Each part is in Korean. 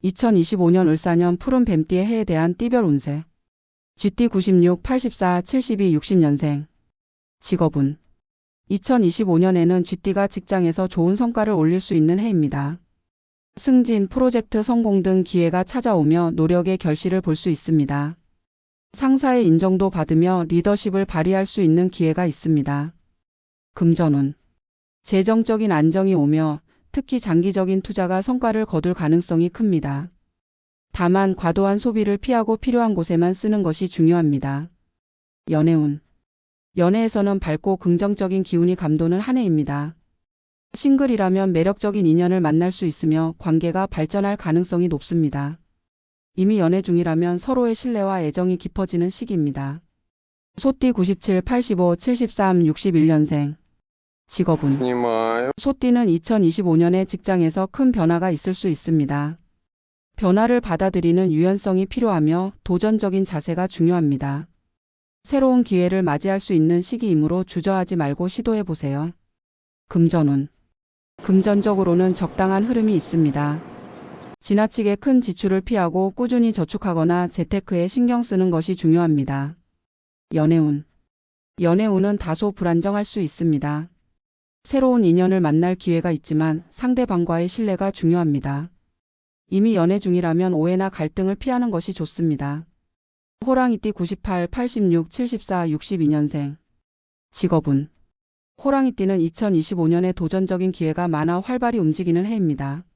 2025년 을사년 푸른 뱀띠의 해에 대한 띠별 운세. 쥐띠 96, 84, 72, 60년생. 직업운. 2025년에는 쥐띠가 직장에서 좋은 성과를 올릴 수 있는 해입니다. 승진, 프로젝트 성공 등 기회가 찾아오며 노력의 결실을 볼 수 있습니다. 상사의 인정도 받으며 리더십을 발휘할 수 있는 기회가 있습니다. 금전운. 재정적인 안정이 오며 특히 장기적인 투자가 성과를 거둘 가능성이 큽니다. 다만 과도한 소비를 피하고 필요한 곳에만 쓰는 것이 중요합니다. 연애운. 연애에서는 밝고 긍정적인 기운이 감도는 한 해입니다. 싱글이라면 매력적인 인연을 만날 수 있으며 관계가 발전할 가능성이 높습니다. 이미 연애 중이라면 서로의 신뢰와 애정이 깊어지는 시기입니다. 소띠 97, 85, 73, 61년생. 직업운. 소띠는 2025년에 직장에서 큰 변화가 있을 수 있습니다. 변화를 받아들이는 유연성이 필요하며 도전적인 자세가 중요합니다. 새로운 기회를 맞이할 수 있는 시기이므로 주저하지 말고 시도해보세요. 금전운. 금전적으로는 적당한 흐름이 있습니다. 지나치게 큰 지출을 피하고 꾸준히 저축하거나 재테크에 신경 쓰는 것이 중요합니다. 연애운. 연애운은 다소 불안정할 수 있습니다. 새로운 인연을 만날 기회가 있지만 상대방과의 신뢰가 중요합니다. 이미 연애 중이라면 오해나 갈등을 피하는 것이 좋습니다. 호랑이띠 98, 86, 74, 62년생. 직업운. 호랑이띠는 2025년에 도전적인 기회가 많아 활발히 움직이는 해입니다.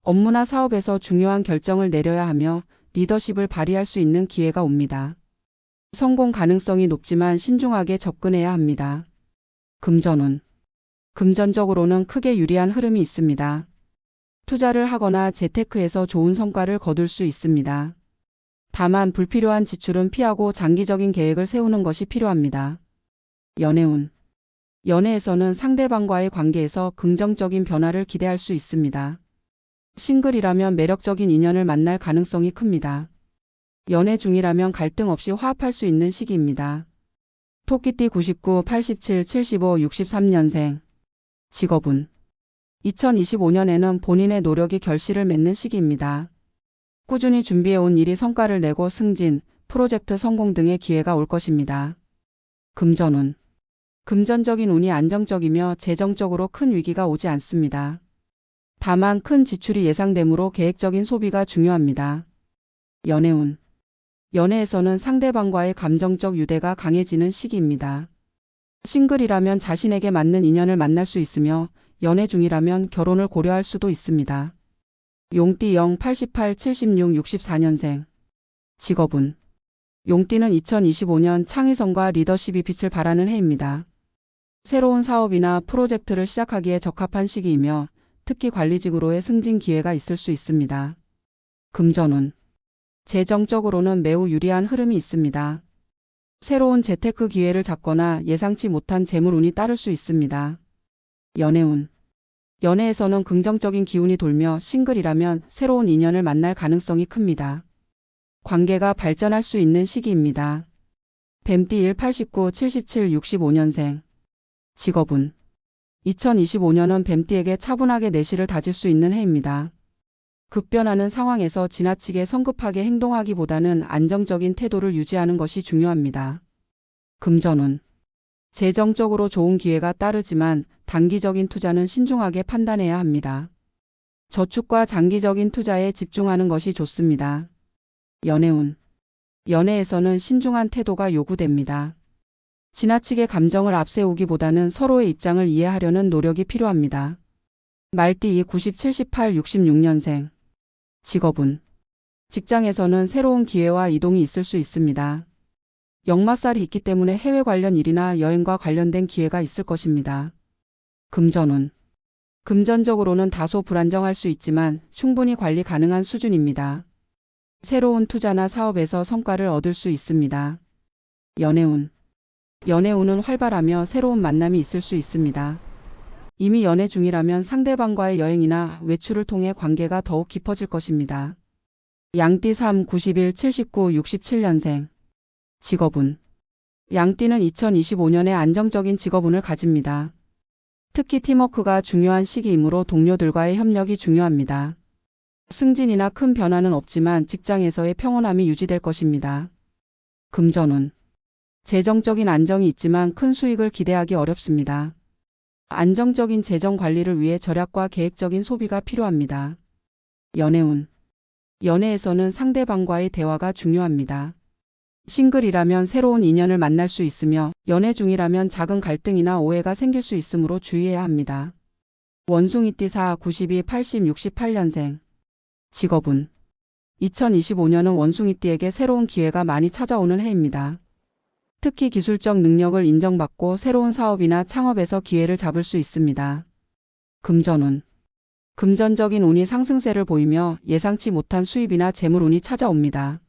업무나 사업에서 중요한 결정을 내려야 하며 리더십을 발휘할 수 있는 기회가 옵니다. 성공 가능성이 높지만 신중하게 접근해야 합니다. 금전운. 금전적으로는 크게 유리한 흐름이 있습니다. 투자를 하거나 재테크에서 좋은 성과를 거둘 수 있습니다. 다만 불필요한 지출은 피하고 장기적인 계획을 세우는 것이 필요합니다. 연애운. 연애에서는 상대방과의 관계에서 긍정적인 변화를 기대할 수 있습니다. 싱글이라면 매력적인 인연을 만날 가능성이 큽니다. 연애 중이라면 갈등 없이 화합할 수 있는 시기입니다. 토끼띠 99, 87, 75, 63년생. 직업운. 2025년에는 본인의 노력이 결실을 맺는 시기입니다. 꾸준히 준비해온 일이 성과를 내고 승진, 프로젝트 성공 등의 기회가 올 것입니다. 금전운. 금전적인 운이 안정적이며 재정적으로 큰 위기가 오지 않습니다. 다만 큰 지출이 예상되므로 계획적인 소비가 중요합니다. 연애운. 연애에서는 상대방과의 감정적 유대가 강해지는 시기입니다. 싱글이라면 자신에게 맞는 인연을 만날 수 있으며 연애 중이라면 결혼을 고려할 수도 있습니다. 용띠 0, 88, 76, 64년생. 직업운. 용띠는 2025년 창의성과 리더십이 빛을 발하는 해입니다. 새로운 사업이나 프로젝트를 시작하기에 적합한 시기이며 특히 관리직으로의 승진 기회가 있을 수 있습니다. 금전운. 재정적으로는 매우 유리한 흐름이 있습니다. 새로운 재테크 기회를 잡거나 예상치 못한 재물운이 따를 수 있습니다. 연애운. 연애에서는 긍정적인 기운이 돌며 싱글이라면 새로운 인연을 만날 가능성이 큽니다. 관계가 발전할 수 있는 시기입니다. 뱀띠 1, 89, 77, 65년생. 직업운. 2025년은 뱀띠에게 차분하게 내실을 다질 수 있는 해입니다. 급변하는 상황에서 지나치게 성급하게 행동하기보다는 안정적인 태도를 유지하는 것이 중요합니다. 금전운. 재정적으로 좋은 기회가 따르지만 단기적인 투자는 신중하게 판단해야 합니다. 저축과 장기적인 투자에 집중하는 것이 좋습니다. 연애운. 연애에서는 신중한 태도가 요구됩니다. 지나치게 감정을 앞세우기보다는 서로의 입장을 이해하려는 노력이 필요합니다. 말띠 2, 90, 78, 66년생. 직업운. 직장에서는 새로운 기회와 이동이 있을 수 있습니다. 역마살이 있기 때문에 해외 관련 일이나 여행과 관련된 기회가 있을 것입니다. 금전운. 금전적으로는 다소 불안정할 수 있지만 충분히 관리 가능한 수준입니다. 새로운 투자나 사업에서 성과를 얻을 수 있습니다. 연애운. 연애운은 활발하며 새로운 만남이 있을 수 있습니다. 이미 연애 중이라면 상대방과의 여행이나 외출을 통해 관계가 더욱 깊어질 것입니다. 양띠 3, 91, 79, 67년생. 직업운. 양띠는 2025년에 안정적인 직업운을 가집니다. 특히 팀워크가 중요한 시기이므로 동료들과의 협력이 중요합니다. 승진이나 큰 변화는 없지만 직장에서의 평온함이 유지될 것입니다. 금전운. 재정적인 안정이 있지만 큰 수익을 기대하기 어렵습니다. 안정적인 재정 관리를 위해 절약과 계획적인 소비가 필요합니다. 연애운. 연애에서는 상대방과의 대화가 중요합니다. 싱글이라면 새로운 인연을 만날 수 있으며 연애 중이라면 작은 갈등이나 오해가 생길 수 있으므로 주의해야 합니다. 원숭이띠 4, 92, 80, 68년생. 직업운. 2025년은 원숭이띠에게 새로운 기회가 많이 찾아오는 해입니다. 특히 기술적 능력을 인정받고 새로운 사업이나 창업에서 기회를 잡을 수 있습니다. 금전운. 금전적인 운이 상승세를 보이며 예상치 못한 수입이나 재물운이 찾아옵니다.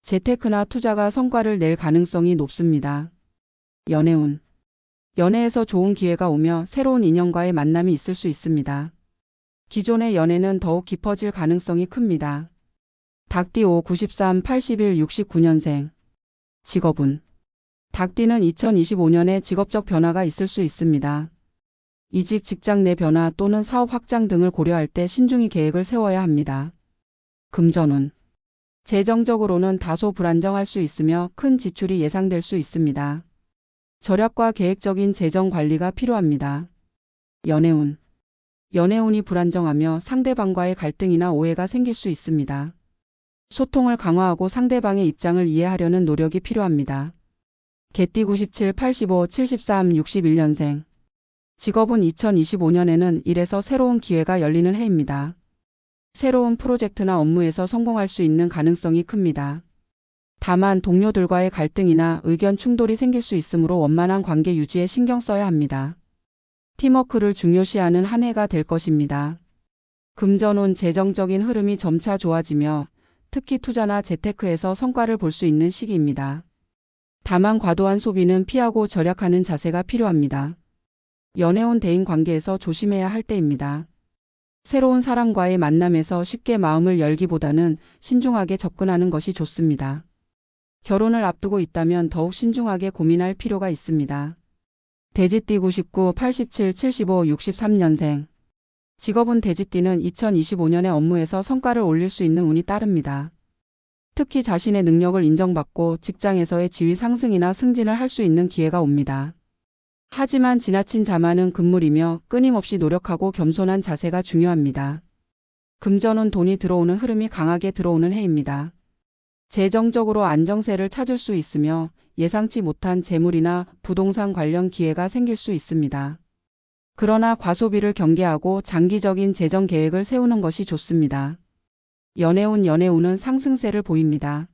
재테크나 투자가 성과를 낼 가능성이 높습니다. 연애운. 연애에서 좋은 기회가 오며 새로운 인연과의 만남이 있을 수 있습니다. 기존의 연애는 더욱 깊어질 가능성이 큽니다. 닭띠 5, 93, 81, 69년생. 직업운. 닭띠는 2025년에 직업적 변화가 있을 수 있습니다. 이직, 직장 내 변화 또는 사업 확장 등을 고려할 때 신중히 계획을 세워야 합니다. 금전운. 재정적으로는 다소 불안정할 수 있으며 큰 지출이 예상될 수 있습니다. 절약과 계획적인 재정 관리가 필요합니다. 연애운. 연애운이 불안정하며 상대방과의 갈등이나 오해가 생길 수 있습니다. 소통을 강화하고 상대방의 입장을 이해하려는 노력이 필요합니다. 개띠 97, 85, 73, 61년생. 직업은 2025년에는 일에서 새로운 기회가 열리는 해입니다. 새로운 프로젝트나 업무에서 성공할 수 있는 가능성이 큽니다. 다만 동료들과의 갈등이나 의견 충돌이 생길 수 있으므로 원만한 관계 유지에 신경 써야 합니다. 팀워크를 중요시하는 한 해가 될 것입니다. 금전운. 재정적인 흐름이 점차 좋아지며 특히 투자나 재테크에서 성과를 볼 수 있는 시기입니다. 다만 과도한 소비는 피하고 절약하는 자세가 필요합니다. 연애운. 대인 관계에서 조심해야 할 때입니다. 새로운 사람과의 만남에서 쉽게 마음을 열기보다는 신중하게 접근하는 것이 좋습니다. 결혼을 앞두고 있다면 더욱 신중하게 고민할 필요가 있습니다. 돼지띠 99, 87, 75, 63년생. 직업은 돼지띠는 2025년에 업무에서 성과를 올릴 수 있는 운이 따릅니다. 특히 자신의 능력을 인정받고 직장에서의 지위 상승이나 승진을 할 수 있는 기회가 옵니다. 하지만 지나친 자만은 금물이며 끊임없이 노력하고 겸손한 자세가 중요합니다. 금전운. 돈이 들어오는 흐름이 강하게 들어오는 해입니다. 재정적으로 안정세를 찾을 수 있으며 예상치 못한 재물이나 부동산 관련 기회가 생길 수 있습니다. 그러나 과소비를 경계하고 장기적인 재정 계획을 세우는 것이 좋습니다. 연애운. 연애운은 상승세를 보입니다.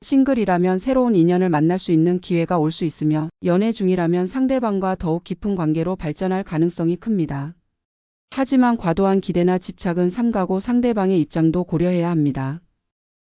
싱글이라면 새로운 인연을 만날 수 있는 기회가 올 수 있으며 연애 중이라면 상대방과 더욱 깊은 관계로 발전할 가능성이 큽니다. 하지만 과도한 기대나 집착은 삼가고 상대방의 입장도 고려해야 합니다.